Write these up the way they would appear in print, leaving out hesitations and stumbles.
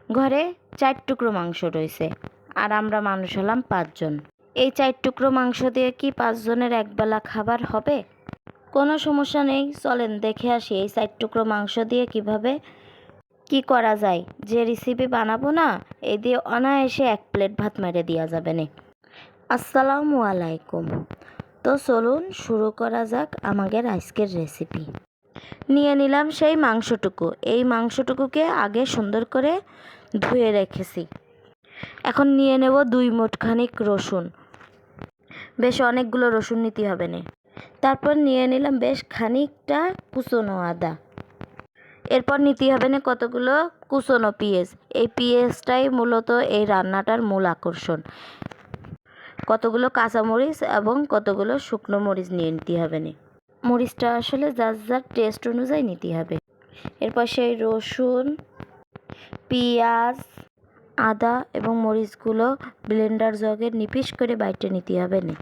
ঘরে 4 টুকরো মাংস রয়েছে, আর আমরা মানুষ হলাম 5 জন। এই 4 টুকরো মাংস দিয়ে কি 5 জনের একবেলা খাবার হবে? কোনো সমস্যা নেই, চলেন দেখে আসি এই 4 টুকরো মাংস দিয়ে কিভাবে কি করা যায়। যে রেসিপি বানাবো না, এই দিয়ে অনায়াসে 1 প্লেট ভাত মেরে দেওয়া যাবে না। আসসালামু আলাইকুম। তো চলুন শুরু করা যাক আমাদের আজকের রেসিপি। নিয়ে নিলাম সেই মাংসটুকু। এই মাংসটুকুকে আগে সুন্দর করে ধুয়ে রেখেছি। এখন নিয়ে নেব 2 মুঠ খানিক রসুন। বেশ অনেকগুলো রসুন নিতে হবে না। তারপর নিয়ে নিলাম বেশ খানিকটা কুচনো আদা। এরপর নিতে হবে না কতগুলো কুচনো পেঁয়াজ। এই পেঁয়াজটাই মূলত এই রান্নাটার মূল আকর্ষণ। কতগুলো কাঁচামরিচ এবং কতগুলো শুকনো মরিচ নিয়ে নিতে হবে না। মরিচটা আসলে যার যার টেস্ট অনুযায়ী নিতে হবে। এরপর সেই রসুন, পেঁয়াজ, আদা এবং মরিচগুলো ব্লেন্ডার জগে নিপিস করে বাইটে নিতে হবে না।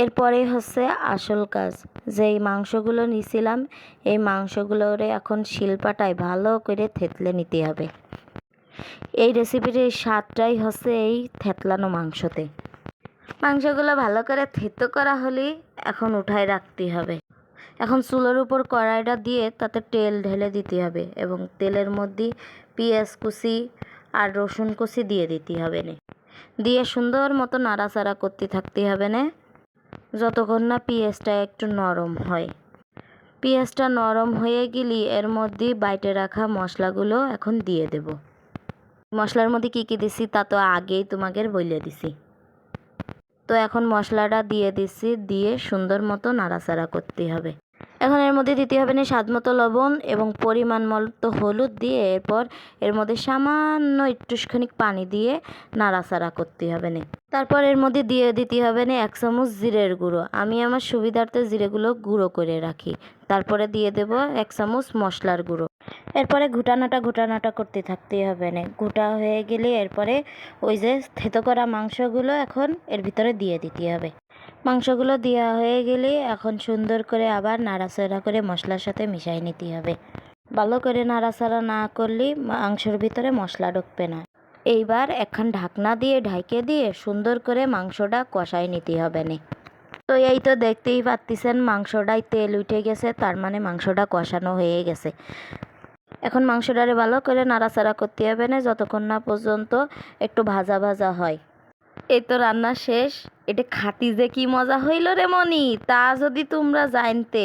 এরপরে হচ্ছে আসল কাজ। যেই মাংসগুলো নিয়েছিলাম, এই মাংসগুলোরে এখন শিলপাটায় ভালো করে থেতলে নিতে হবে। এই রেসিপির এই স্বাদটাই হচ্ছে এই থেতলানো মাংসতে। মাংসগুলো ভালো করে থেতো করা হলেই এখন উঠায় রাখতে হবে। এখন চুলার উপর কড়াইটা দিয়ে তাতে তেল ঢেলে দিতে হবে এবং তেলের মধ্যে পেঁয়াজ কুচি আর রসুন কুচি দিয়ে দিতে হবে না। দিয়ে সুন্দর মতো নাড়াচাড়া করতে থাকতে হবে না যতক্ষণ না পেঁয়াজটা একটু নরম হয়। পেঁয়াজটা নরম হয়ে গেলে এর মধ্যে বাইটে রাখা মশলাগুলো এখন দিয়ে দেব। মশলার মধ্যে কী কী দিছি তা তো আগেই তোমাদের বলে দিছি। তো এখন মশলাটা দিয়ে দিছি, দিয়ে সুন্দর মতো নাড়াচাড়া করতে হবে। এখন এর মধ্যে দিতে হবে না স্বাদ মতো লবণ এবং পরিমাণ মতো হলুদ দিয়ে এরপর এর মধ্যে সামান্য একটুখানি পানি দিয়ে নাড়াচাড়া করতে হবে না। তারপর এর মধ্যে দিয়ে দিতে হবে না 1 চামচ জিরের গুঁড়ো। আমি আমার সুবিধার্থে জিরেগুলো গুঁড়ো করে রাখি। তারপরে দিয়ে দেব 1 চামচ মশলার গুঁড়ো। এরপরে ঘুটানাটা করতে থাকতেই হবে না। ঘুটা হয়ে গেলে এরপরে ওই যে থেতো করা মাংসগুলো এখন এর ভিতরে দিয়ে দিতে হবে। মাংসগুলো দেওয়া হয়ে গেলে এখন সুন্দর করে আবার নাড়াচাড়া করে মশলার সাথে মিশিয়ে নিতে হবে। ভালো করে নাড়াচাড়া না করলে মাংসের ভিতরে মশলা ঢুকবে না। এইবার এখন ঢাকনা দিয়ে ঢাইকে দিয়ে সুন্দর করে মাংসটা কষাই নিতে হবে না। তো এই তো দেখতেই পাচ্ছেন মাংসটায় তেল উঠে গেছে, তার মানে মাংসটা কষানো হয়ে গেছে। এখন মাংসটারে ভালো করে নাড়াচাড়া করতে হবে না যতক্ষণ না পর্যন্ত একটু ভাজা ভাজা হয়। এই তো রান্না শেষ। এটা খাতি যে কি মজা হইল রে মনি, তা যদি তোমরা জানতে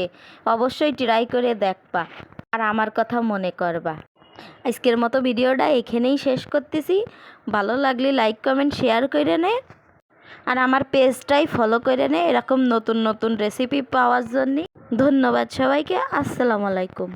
অবশ্যই ট্রাই করে দেখবা আর আমার কথা মনে করবা। আজকের মতো ভিডিওটা এখানেই শেষ করতেছি। ভালো লাগলে লাইক কমেন্ট শেয়ার করে নে, আর আমার পেজটাই ফলো করে নে এরকম নতুন নতুন রেসিপি পাওয়ার জন্য। ধন্যবাদ সবাইকে। আসসালামু আলাইকুম।